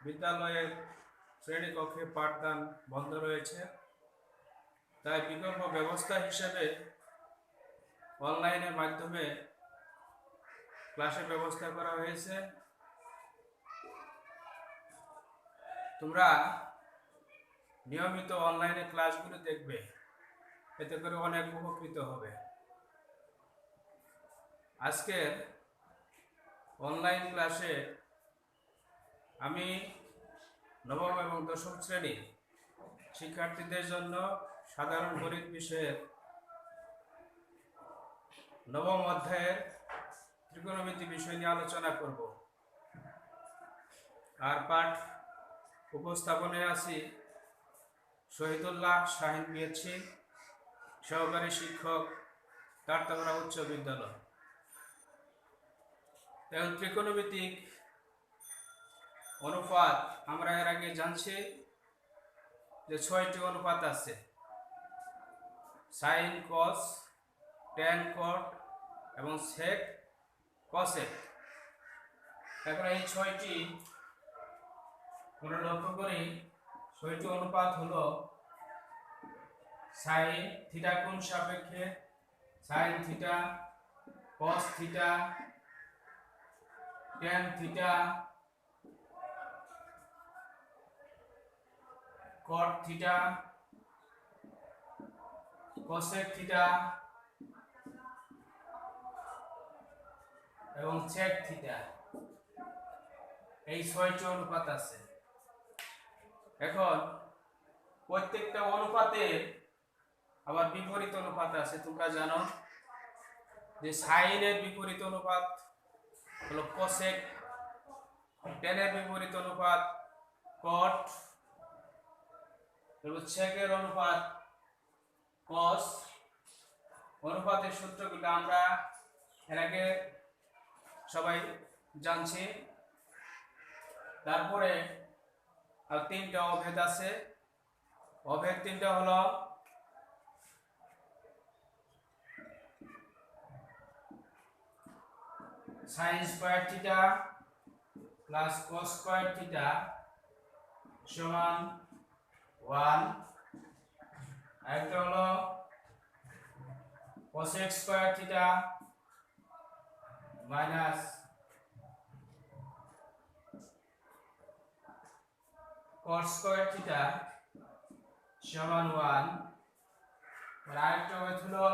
বিদ্যালয়ের শ্রেণীকক্ষে পাঠদান বন্ধ রয়েছে, তাই বিকল্প ব্যবস্থা হিসেবে অনলাইনের মাধ্যমে ক্লাসের ব্যবস্থা করা হয়েছে। তোমরা নিয়মিত অনলাইনে ক্লাসগুলো দেখবে, এতে করে অনেক উপকৃত হবে। আজকের অনলাইন ক্লাসে আমি নবম এবং দশম শ্রেণীর শিক্ষার্থীদের জন্য সাধারণ গণিত বিষয়ের নবম অধ্যায়ের ত্রিকোণমিতি বিষয় নিয়ে আলোচনা করব। আর পাঠ উপস্থাপনে আছি শহীদুল্লাহ শাহিন পিএইচসি, সহকারী শিক্ষক, তারতামরা উচ্চ বিদ্যালয়। এবং ত্রিকোণমিতিক অনুপাত আমরা এর আগে জানছি যে 6টি অনুপাত আছে: সাইন, কস, ট্যান, কট এবং সেক, কসেক। এখন এই 6টি আমরা লক্ষ্য করি। 6টি অনুপাত হলো সাইন থিটা কোণ সাপেক্ষে, sine theta, cos theta, tan theta, কট থিটা, কসেক থিটা এবং সেক থিটা। এই 6টি অনুপাত আছে। এখন প্রত্যেকটা অনুপাতের আবার বিপরীত অনুপাত আছে। তোমরা জানো যে সাইনের বিপরীত অনুপাত হলো কসেক, ট্যানের বিপরীত অনুপাত কট, সেকের অনুপাত কস। অনুপাতের সূত্রগুলো আমরা এর আগে সবাই জানছি। তারপরে আর 3টা অভেদ আছে। অভেদ 3টা হলো sine square theta plus cos square theta সমান 1। আরেকটা হলো cosec square theta minus cot square theta সমান 1। আর আরেকটা হলো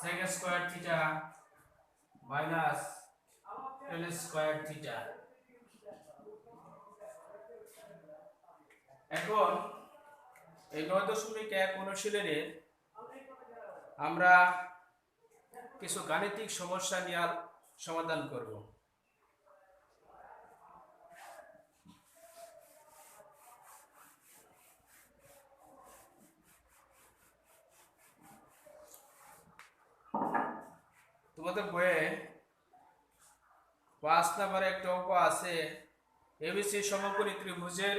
sec square theta minus tan square theta. এখন এই 9.1 অনুশীলনে আমরা কিছু গাণিতিক সমস্যা নিয়ে সমাধান করব। তোমাদের বইয়ে 5 নম্বরে একটা অঙ্ক আছে, এবিসি সমকোণী ত্রিভুজের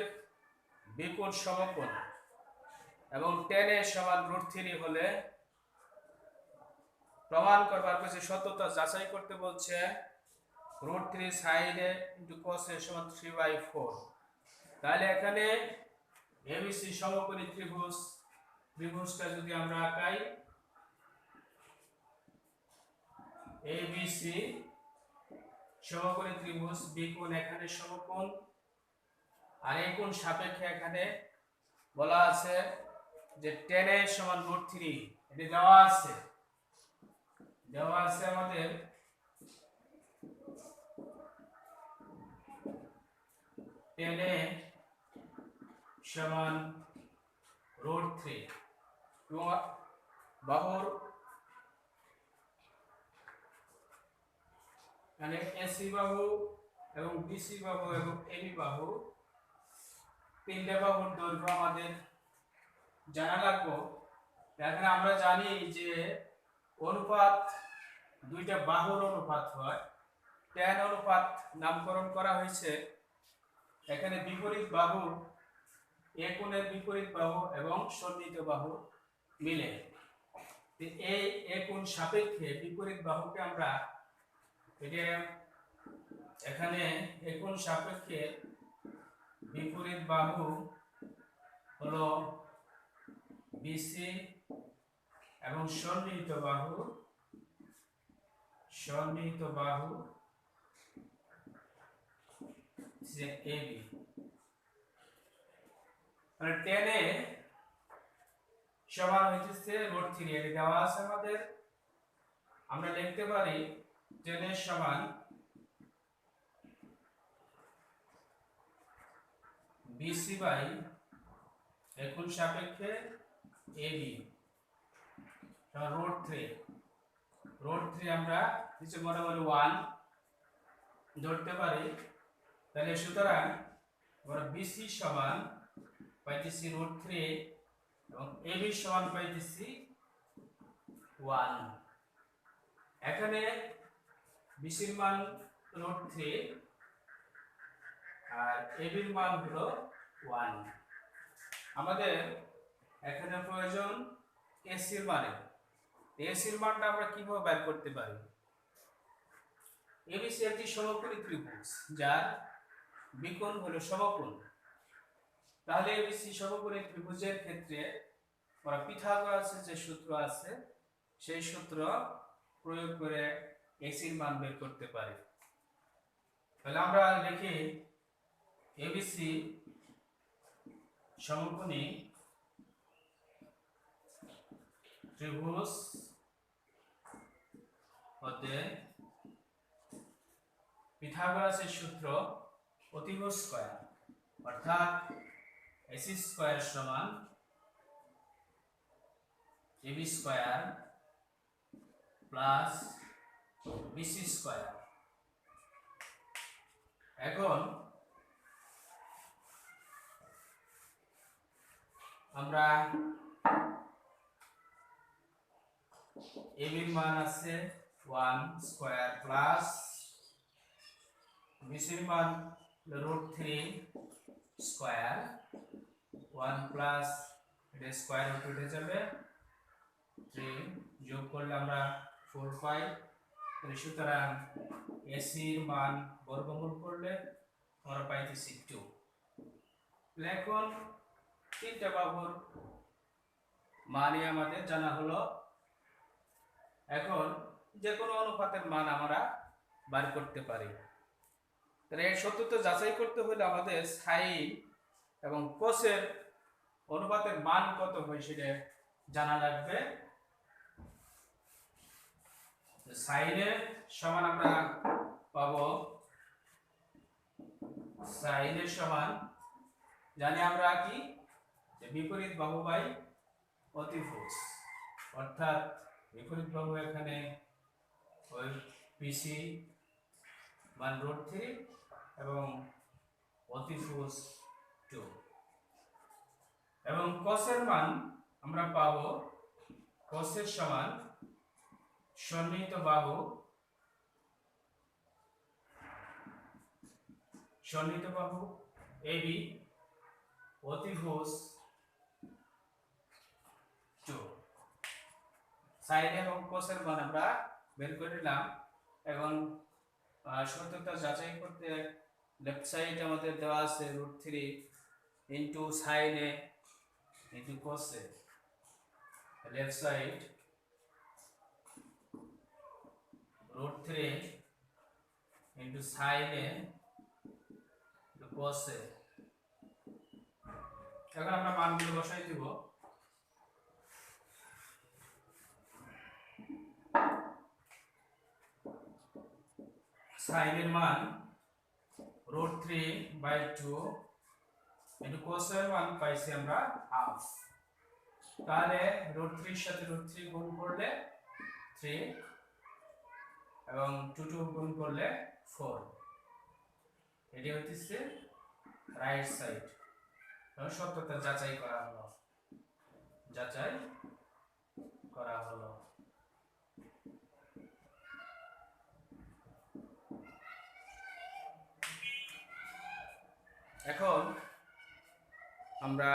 বিকোণ সমকোণ এবং tan a সমান √3 হলে প্রমাণ করবার কাছে সত্যতা যাচাই করতে বলছে। √3 sin a * cos a সমান 3/4। তাহলে এখানে এবিসি সমকোণী ত্রিভুজটা যদি আমরা আঁকাই, এবিসি সমকোণী ত্রিভুজ, বিকোণ এখানে সমকোণ, আর এই কোণ সাপেক্ষে এখানে বলা আছে যে tan a সমান √3। এটি দেওয়া আছে আমাদের tan a সমান √3 এবং বাহুর মানে এসি বাহু এবং বিসি বাহু এবং এবি বাহু, 3টে বাহুর দৈর্ঘ্য আমাদের জানা লাগবে। এখানে আমরা জানি যে অনুপাত 2টা বাহুর অনুপাত হয়। tan অনুপাত নামকরণ করা হয়েছে এখানে বিপরীত বাহু, এ কোণের বিপরীত বাহু এবং সন্নিহিত বাহু মিলে। এই কোণ সাপেক্ষে বিপরীত বাহুকে আমরা এটা এখানে একোণ সাপেক্ষে বিপরীত বাহু হলো বিসি এবং সন্নিহিত বাহু যে এবি। মানে টেনে সমান হইতেছে √3, এটা দেওয়া আছে আমাদের। আমরা লিখতে পারি টেনে সমান বিসি বাই একোণ সাপেক্ষে এবি √3 আমরা নিচে মোটামুটি 1 ধরতে পারি। তাহলে সুতরাং আমরা বিসি সমান পাইতেছি √3 এবং এবি সমান পাইতেছি 1। এখানে বিসির মান √3 আর এবির মান হলো 1। আমাদের এখানে প্রয়োজন এসির মানে। এসির মানটা আমরা কিভাবে বের করতে পারি? এবিসি একটি সমকোণী ত্রিভুজ যার বিকোণ হলো সমকোণ। তাহলে এবিসি সমকোণী ত্রিভুজের ক্ষেত্রে আমরা পিথাগোরাসের যে সূত্র আছে সেই সূত্র প্রয়োগ করে এসির মান বের করতে পারি। তাহলে আমরা লিখি এবিসি সমকোণী ত্রিভুজ হতে পিথাগোরাসের সূত্র অতিভুজ স্কয়ার, অর্থাৎ এসি স্কয়ার সমান AB square plus BC square. এখন আমরা এবির মান আছে 1 স্কয়ার প্লাস বিসির মান √3 স্কয়ার 1 প্লাস এটা স্কয়ার রুট উঠে যাবে 3 যোগ করলে আমরা 4 পাই। সুতরাং এসির মান বর্গমূল করলে আমরা পাইতেছি 2। এখন তিনটা বাহুর মানই আমাদের জানা হলো। এখন যে কোনো অনুপাতের মান আমরা বার করতে পারি। তাহলে এর সত্যতা যাচাই করতে হলে আমাদের সাইন এবং কোসের অনুপাতের মান কত হয় সেটা জানা লাগবে। সাইনের সমান আমরা পাবো, সাইনের সমান জানি আমরা কি, যে বিপরীত বাহু বাই অতিভুজ, অর্থাৎ বিপরীত বাহু এখানে ওই পিসি মান √3 এবং অতিভুজ 2। এবং কসের মান আমরা পাবো কসের সমান সন্নিহিত বাহু এবি অতিভুজ 2। সাইন এবং কোসের মান আমরা বের করে নিলাম। এখন সত্যতা যাচাই করতে লেফট সাইড আমাদের দেওয়া আছে √3 ইনটু সাইন এ ইনটু কোস এ। লেফট সাইড √3 ইনটু সাইন এ ইনটু কোস এ। এখন আমরা মানগুলো বসাই দিব। সাইনের মান √3/2 ইনটু কোসের মান পাইছি আমরা হাফ। তাহলে √3 এর সাথে √3 গুণ করলে 3 এবং 2 গুণ করলে 4। এটি হচ্ছে রাইট সাইড। সত্যতা যাচাই করা হলো। এখন আমরা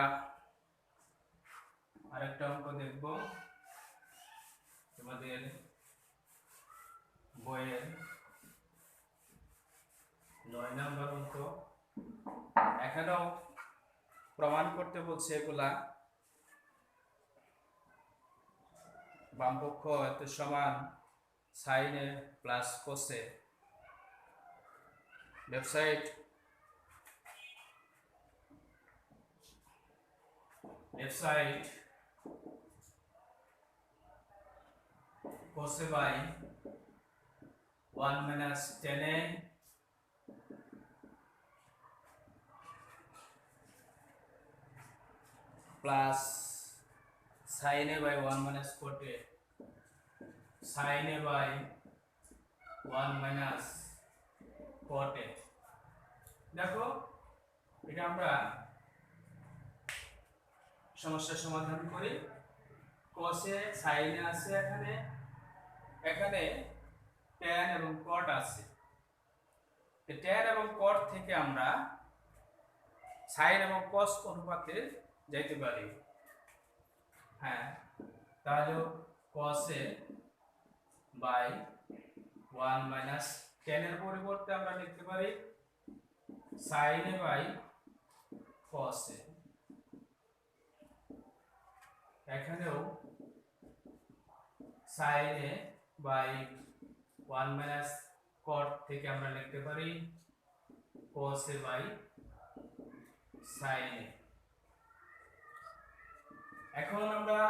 আরেকটা অঙ্ক দেখব তোমাদের বইয়ের 9 নাম্বার অঙ্ক। এখানেও প্রমাণ করতে বলছে এগুলা। বামপক্ষ এত সমান সাইনে প্লাস কোসে। লেফট সাইড কোসে by 1 minus tan A plus sin A by 1 minus cot A, sin A by 1 minus cot A। দেখো এটা আমরা সমস্যার সমাধান করি। cos A sin A আছে, এখানে tan এবং cot আছে। tan এবং cot থেকে আমরা sin এবং cos অনুপাতে যাইতে পারি। হ্যাঁ, তাহলে cos A by 1 minus tan এর পরিবর্তে আমরা লিখতে পারি sin A by cos A। এখানেও sin A by 1 minus cot থেকে আমরা লিখতে পারি cos A by sin A। এখন আমরা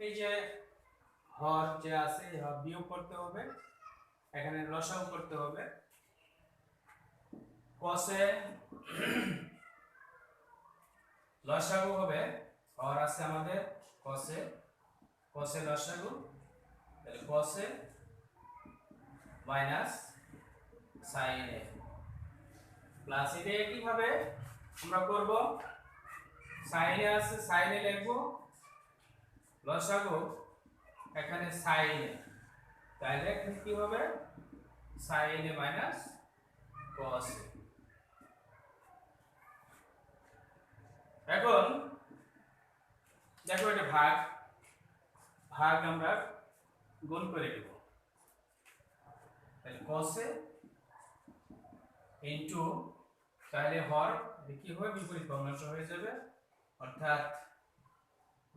এই যে হর যে আছে হর বিয়োগ করতে হবে, এখানে লসাগু করতে হবে। cos A লসাগু হবে, হর আছে আমাদের cos A লসাগু, তাহলে cos A minus sin A plus এটা কিভাবে আমরা করব, sin A আছে sin A লিখব, লসাগু এখানে sin A, তাহলে এখানে কি হবে sin A minus cos A। এখন দেখো এটা ভাগ আমরা গুণ করে দেব, তাহলে cos A ইনটু, তাহলে হর কি হবে বিপরীত ভগ্নাংশ হয়ে যাবে, অর্থাৎ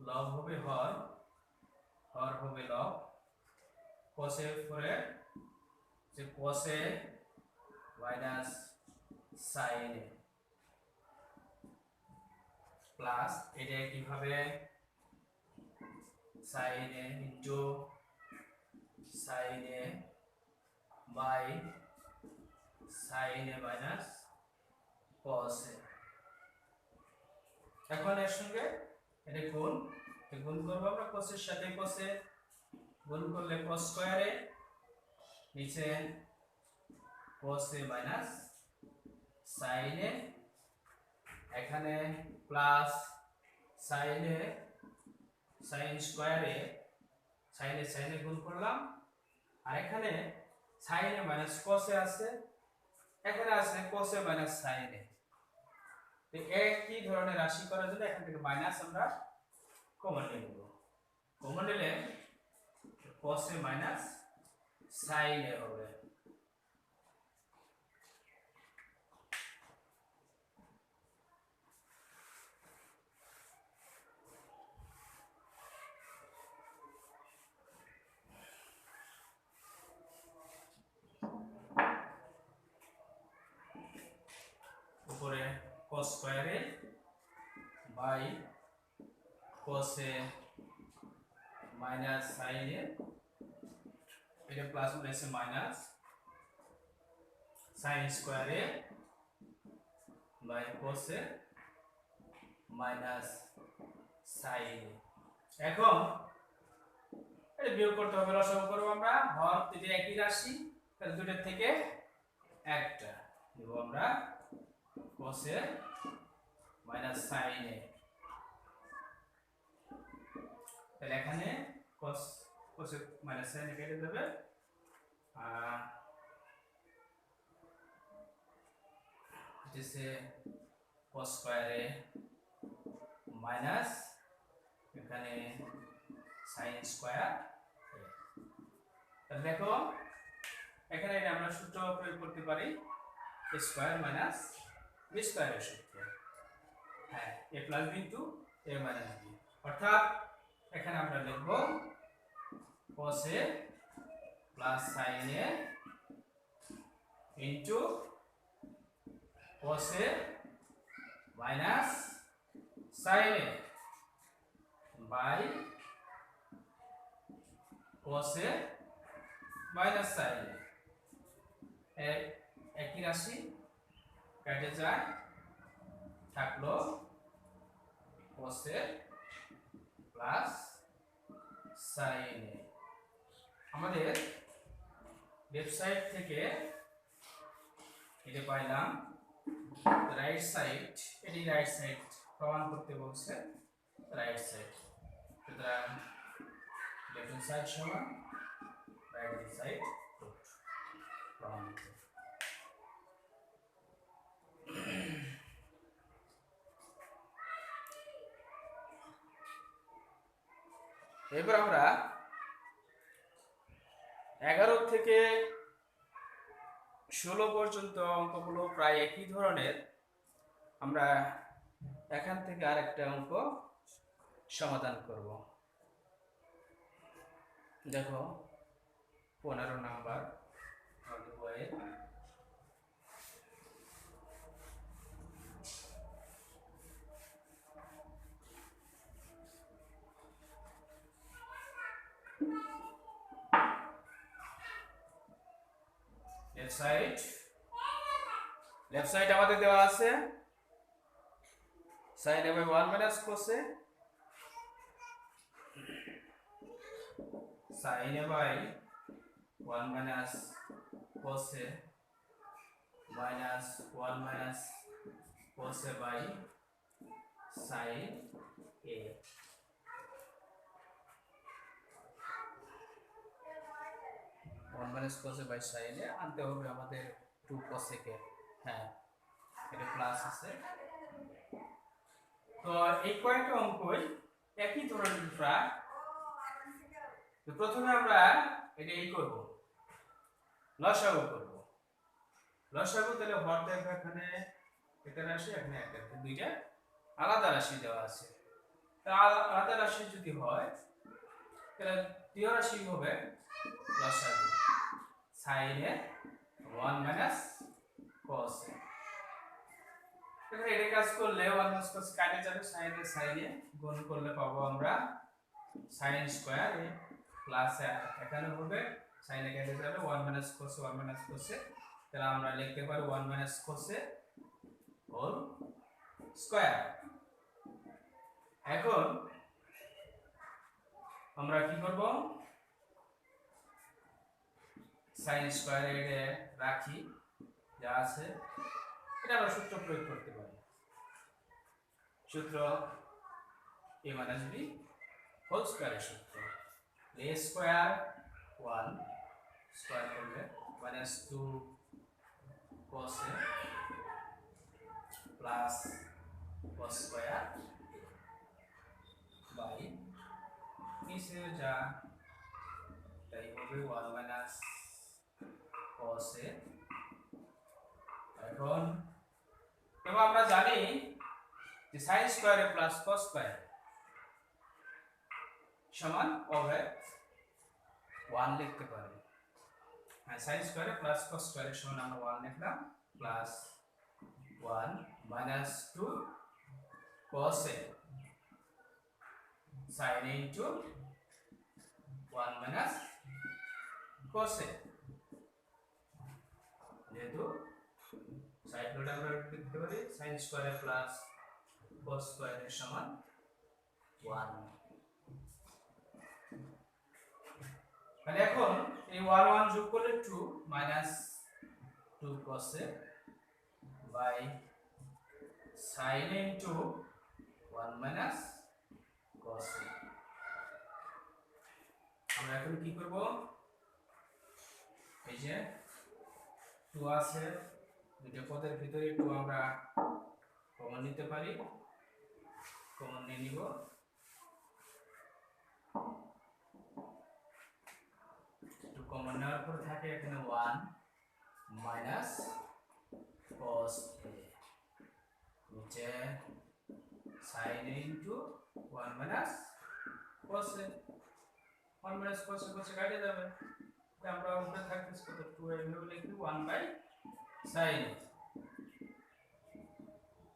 লব হবে হর হবে লব, cos A পরে যে cos A minus sin A plus এটা কিভাবে sin A into sin A by sin A minus cos A। এখন এর সঙ্গে এটা গুণ করব আমরা, cos এর সাথে cos A গুণ করলে cos স্কয়ার A, নিচে cos A minus sin A, এখানে plus sin A sin square A, sin A গুণ করলাম, আর এখানে sin A minus cos A আছে, এখানে আছে cos A minus sin A। তো একই ধরনের রাশি করার জন্য এখান থেকে মাইনাস আমরা কমন নিয়ে নেব, কমন নিলে cos A minus sin A হবে। উপরে cos square A by cos A minus sin A, এটা প্লাস হয়েছে minus sin square A by cos A minus sin A। এখন এটা বিয়োগ করতে হবে, লসাগু করব আমরা, হর যদি একই রাশি তাহলে দুটোর থেকে একটা দেব আমরা, cos A minus sin A, তাহলে এখানে cos A minus sin A কেটে দেবে, जैसे cos স্কয়ার A মাইনাস এখানে sin স্কয়ার A। তাহলে দেখো এখানে এটা আমরা সূত্র প্রয়োগ করতে পারি, এ স্কয়ার মাইনাস বি স্কয়ারের সূত্র। হ্যাঁ, a plus B into a minus B, অর্থাৎ এখানে আমরা লিখব cos a plus sin a into cos a minus sin a by cos a minus sin a, একই রাশি কেটে যায়, থাকলো cos a plus sin a। আমাদের লেফট সাইড থেকে এটা পাইলাম রাইট সাইড, এটি রাইট সাইড প্রমাণ করতে বলছে, রাইট সাইড, সুতরাং লেফট হ্যান্ড সাইড সমান রাইট হ্যান্ড সাইড রুট প্রমাণিত। এবার আমরা 11 থেকে 16 পর্যন্ত অঙ্কগুলো প্রায় একই ধরনের, আমরা এখান থেকে আরেকটা অঙ্ক সমাধান করব। দেখো 15 নাম্বার বইয়ে লেফট সাইড আমাদের দেওয়া আছে sin a by 1 minus cos a, sin a by 1 minus cos a minus 1 minus cos a by sin a। One minus cos a by sin a আনতে হবে আমাদের 2 cos a কে। হ্যাঁ, এটা plus আছে। তো এই কয়েকটা অঙ্কই একই ধরনের প্রায়। তো প্রথমে আমরা এটা এই করব, লসাগু করব। লসাগু তাহলে হর দেখো এখানে একটা রাশি, এখানে একটা, দুইটা আলাদা রাশি দেওয়া আছে। আলাদা রাশি যদি হয় তাহলে দ্বিতীয় রাশি হবে লসাগু sin a 1 minus cos a। এখানে এটা কাজ করলে 1 minus cos কাটে যাবে, sin a sin a গুণ করলে পাবো আমরা sin স্কয়ার a প্লাস এখানে হবে sin a কেটে যাবে 1 minus cos a 1 minus cos a, তাহলে আমরা লিখতে পারি 1 minus cos a whole square. এখন আমরা কি করব, sin স্কয়ার এ রাখি যা আছে, এটা আমরা সূত্র প্রয়োগ করতে পারি। সূত্র a মাইনাস b হোল স্কয়ারের সূত্র, a স্কয়ার 1 স্কয়ার করলে minus 2 cos a plus cos square by নিচে যা তাই হবে 1 মাইনাস cos a। এখন এবং আমরা জানি যে sin square a plus cos square সমান হবে 1 লিখতে পারি। হ্যাঁ, sin square a plus cos square সমান আমরা 1 লিখলাম, plus 1 minus 2 cos a sin a into 1 minus cos a, যেহেতু সাইড নোট আমরা লিখতে পারি sin square a plus cos square এর সমান 1। তাহলে এখন এই 1 1 যোগ করলে 2 minus 2 cos a by sin a into 1 minus cos a। আমরা এখন কি করব, এই যে 2 আছে, দুটো পদের ভিতরে 2 আমরা কমন নিতে পারি, কমন নিয়ে নিব। 2 কমন নেওয়ার পর থাকে এখানে 1 minus cos A, which sin A into 1 minus cos A, 1 minus cos A cos A কাটে যাবে, আমরা উপরে থাকতেছে কত 2 এভাবে লিখি 1 by sin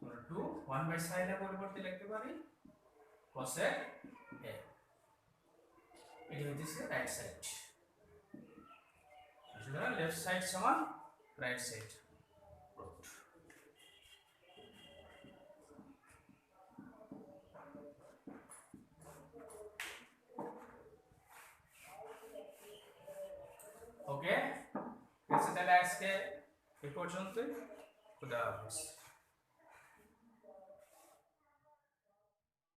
A, 2 1 by sin A পরিবর্তে লিখতে পারি cos A, এটা হচ্ছে রাইট সাইড, সুতরাং লেফট সাইড সমান রাইট সাইড রুট। ওকে, তাহলে আজকে এই পর্যন্তই, খুদা হাফেজ।